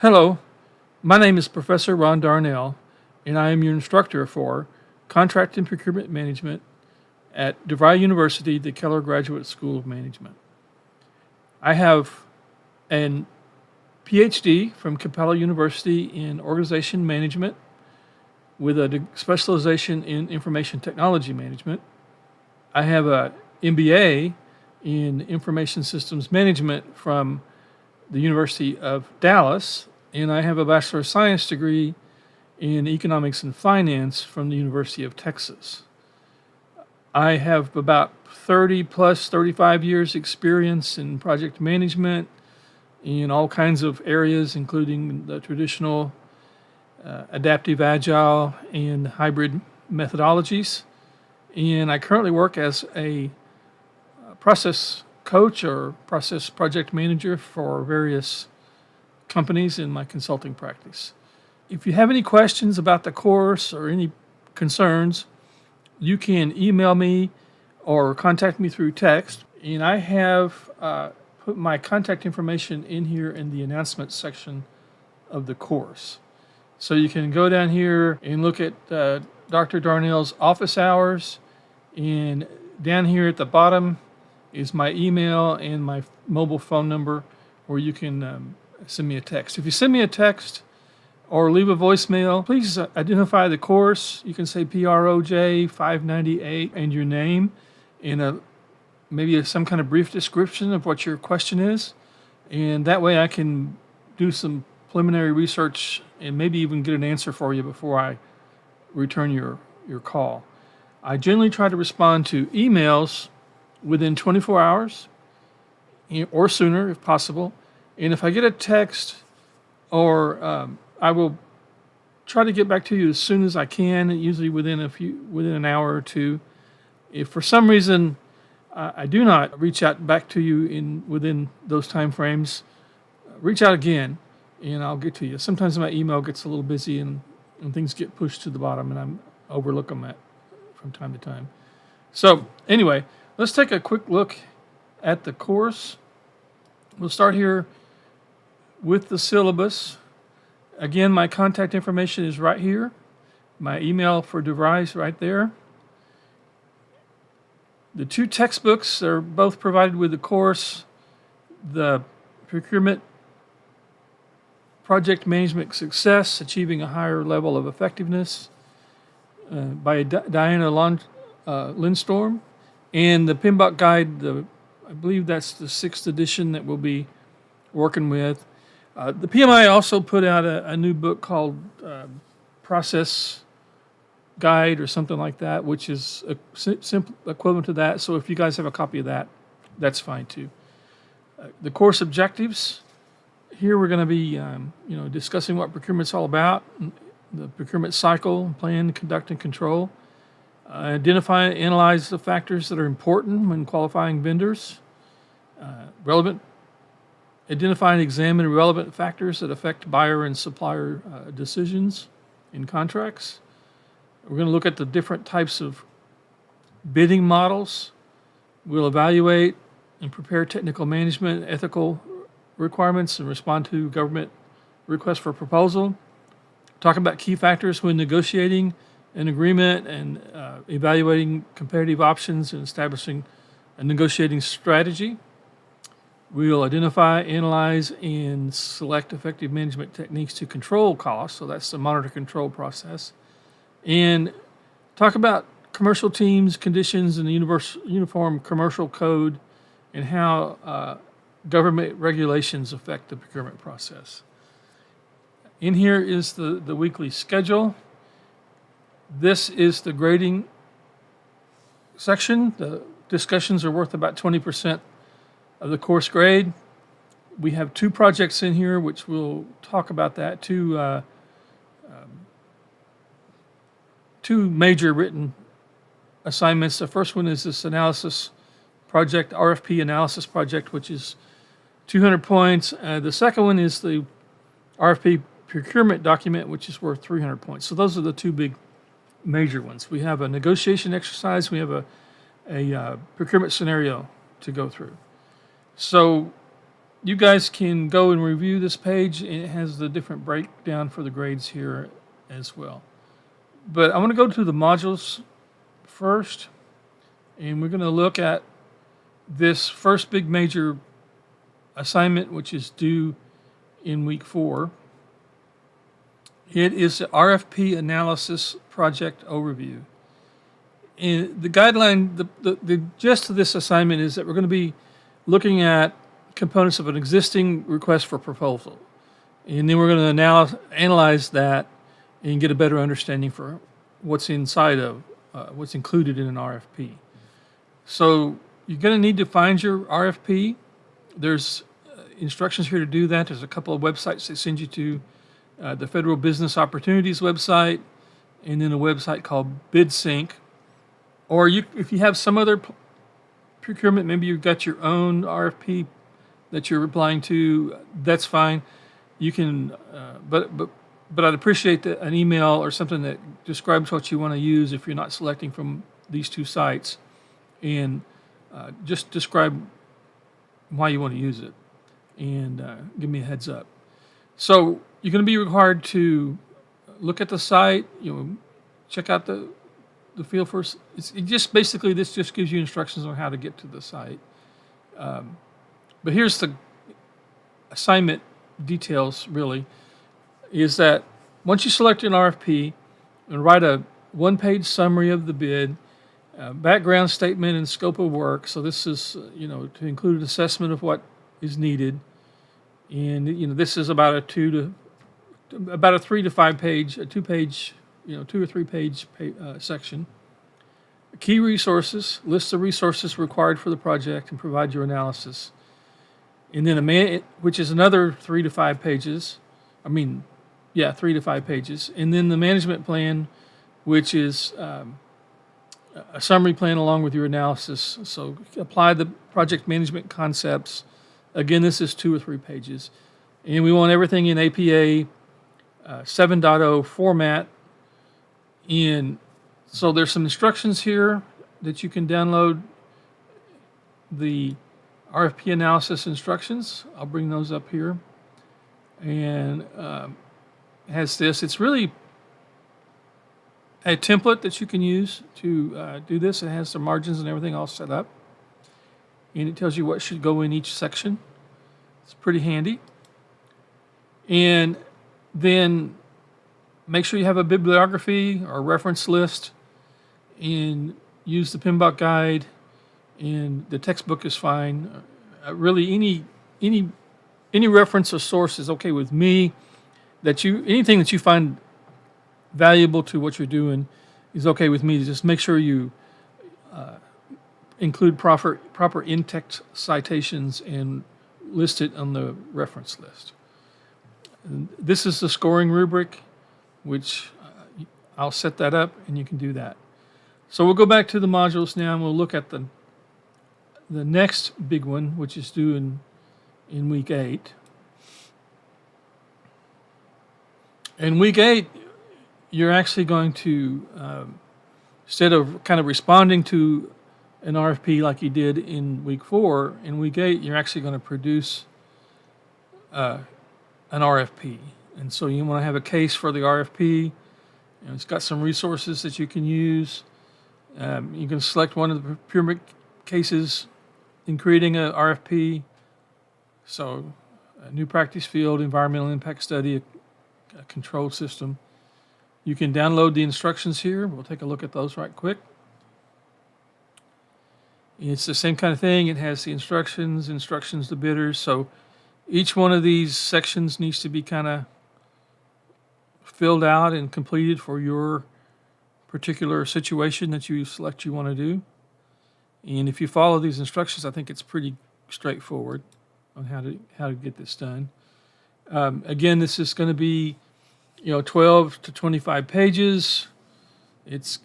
Hello, my name is Professor Ron Darnell, and I am your instructor for Contract and Procurement Management at DeVry University, the Keller Graduate School of Management. I have an PhD from Capella University in Organization Management with a specialization in Information Technology Management. I have a MBA in Information Systems Management from the University of Dallas, and I have a Bachelor of Science degree in Economics and Finance from the University of Texas. I have about 35 years experience in project management in all kinds of areas, including the traditional adaptive agile and hybrid methodologies. And I currently work as a process coach or process project manager for various companies in my consulting practice. If you have any questions about the course or any concerns, you can email me or contact me through text. And I have put my contact information in here in the announcements section of the course. So you can go down here and look at Dr. Darnell's office hours. And down here at the bottom is my email and my mobile phone number where you can send me a text. If you send me a text or leave a voicemail, please identify the course. You can say PROJ598 and your name and maybe some kind of brief description of what your question is. And that way I can do some preliminary research and maybe even get an answer for you before I return your call. I generally try to respond to emails within 24 hours or sooner if possible. And if I get a text or I will try to get back to you as soon as I can, usually within an hour or two. If for some reason I do not reach out back to you within those time frames, reach out again and I'll get to you. Sometimes my email gets a little busy and things get pushed to the bottom and I overlook them from time to time. So anyway, let's take a quick look at the course. We'll start here with the syllabus. Again, my contact information is right here. My email for DeVry is right there. The two textbooks are both provided with the course. The Procurement Project Management Success, Achieving a Higher Level of Effectiveness by Diana Lindstorm. And the PMBOK Guide, I believe that's the 6th edition that we'll be working with. The PMI also put out a new book called Process Guide or something like that, which is a simple equivalent to that. So if you guys have a copy of that, that's fine too. The course objectives. Here we're going to be discussing what procurement's all about, the procurement cycle, plan, conduct, and control. Identify and analyze the factors that are important when qualifying vendors. Identify and examine relevant factors that affect buyer and supplier decisions in contracts. We're going to look at the different types of bidding models. We'll evaluate and prepare technical management, ethical requirements, and respond to government requests for proposal. Talk about key factors when negotiating an agreement and evaluating competitive options and establishing a negotiating strategy. We'll identify, analyze, and select effective management techniques to control costs. So that's the monitor control process. And talk about commercial teams, conditions, and the Uniform Commercial Code and how government regulations affect the procurement process. In here is the weekly schedule. This is the grading section. The discussions are worth about 20% of the course grade. We have 2 projects in here, which we'll talk about that. Two major written assignments. The first one is this analysis project, RFP analysis project, which is 200 points. The second one is the RFP procurement document, which is worth 300 points. So those are the 2 big major ones. We have a negotiation exercise. We have a procurement scenario to go through. So you guys can go and review this page, and it has the different breakdown for the grades here as well. But I want to go to the modules first, and we're going to look at this first big major assignment, which is due in week 4. It is the RFP analysis project overview. And the guideline, the gist of this assignment is that we're going to be looking at components of an existing request for proposal. And then we're going to analyze that and get a better understanding for what's inside of, what's included in an RFP. So you're going to need to find your RFP. There's instructions here to do that. There's a couple of websites they send you to, the Federal Business Opportunities website, and then a website called BidSync. Or if you have some other procurement, maybe you've got your own RFP that you're replying to, that's fine. You can, but I'd appreciate an email or something that describes what you want to use if you're not selecting from these two sites, and just describe why you want to use it, and give me a heads up. So you're going to be required to look at the site, check out the field first. It just basically, this just gives you instructions on how to get to the site. But here's the assignment details, really, is that once you select an RFP, and write a one-page summary of the bid, background statement and scope of work. So this is, to include an assessment of what is needed. And, this is about a 3 to 5 page, a 2-page, 2 or 3 page section. Key resources, list the resources required for the project and provide your analysis. And then which is another 3 to 5 pages. 3 to 5 pages. And then the management plan, which is a summary plan along with your analysis. So apply the project management concepts. Again, this is 2 or 3 pages. And we want everything in APA 7.0 format. And so there's some instructions here that you can download, the RFP analysis instructions. I'll bring those up here. And has this. It's really a template that you can use to do this. It has the margins and everything all set up. And it tells you what should go in each section. It's pretty handy. And then make sure you have a bibliography or reference list, and use the PMBOK guide, and the textbook is fine. Really, any reference or source is okay with me. Anything that you find valuable to what you're doing is okay with me. Just make sure you include proper in-text citations and list it on the reference list. And this is the scoring rubric, which I'll set that up, and you can do that. So we'll go back to the modules now, and we'll look at the next big one, which is due in week 8. In week 8, you're actually going to, instead of kind of responding to an RFP like you did in week 4, in week 8, you're actually going to produce an RFP. And so you want to have a case for the RFP. It's got some resources that you can use. You can select one of the procurement cases in creating an RFP. So a new practice field, environmental impact study, a control system. You can download the instructions here. We'll take a look at those right quick. It's the same kind of thing. It has the instructions to bidders. So each one of these sections needs to be kind of filled out and completed for your particular situation that you select you want to do. And if you follow these instructions, I think it's pretty straightforward on how to get this done. Again, this is going to be 12 to 25 pages. It's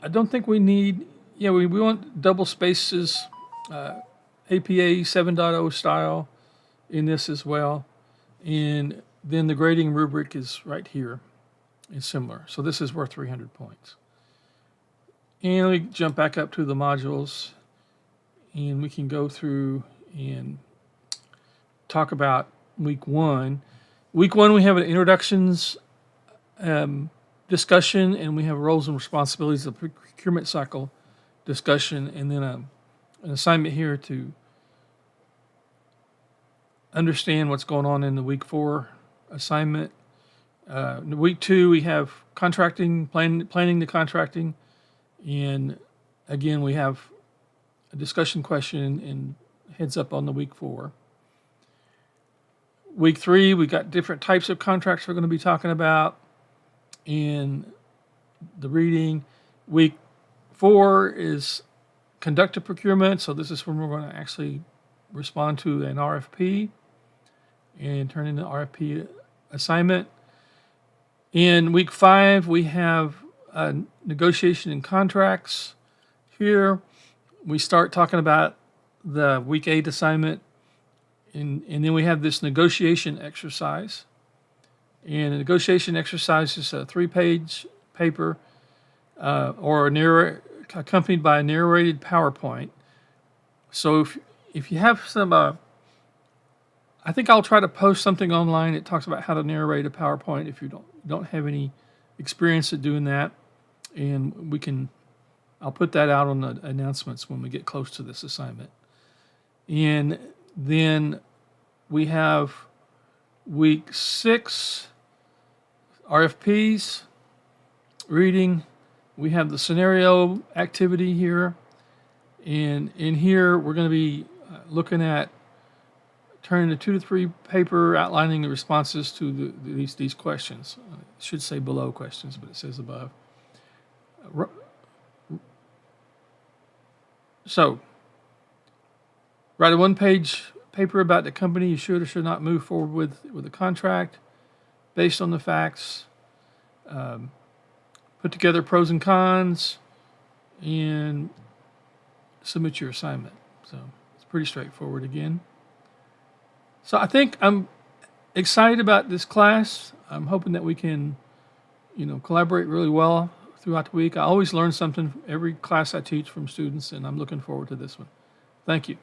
I don't think we need. We want double spaces, APA 7.0 style in this as well. And then the grading rubric is right here. It's similar. So this is worth 300 points. And we jump back up to the modules. and we can go through and talk about week one. Week one, we have an introductions discussion, and we have roles and responsibilities of the procurement cycle discussion, and then an assignment here to understand what's going on in the week four assignment. In week two, we have contracting, planning the contracting, and again, we have a discussion question and heads up on the week four. Week three, we got different types of contracts we're going to be talking about in the reading. Week four is conducted procurement, so this is when we're going to actually respond to an RFP and turn in the RFP assignment. In week five, we have negotiation and contracts. Here, we start talking about the week 8 assignment, and then we have this negotiation exercise. And the negotiation exercise is a 3-page paper or accompanied by a narrated PowerPoint. So if you have some, I think I'll try to post something online that talks about how to narrate a PowerPoint if you don't have any experience at doing that, and I'll put that out on the announcements when we get close to this assignment. And then we have week 6 RFPs reading. We have the scenario activity here, and in here we're going to be looking at turning the 2 to 3 paper outlining the responses to these questions. It should say below questions, but it says above. So, write a 1-page paper about the company you should or should not move forward with a contract based on the facts. Put together pros and cons and submit your assignment. So, it's pretty straightforward again. So I think I'm excited about this class. I'm hoping that we can, collaborate really well throughout the week. I always learn something every class I teach from students, and I'm looking forward to this one. Thank you.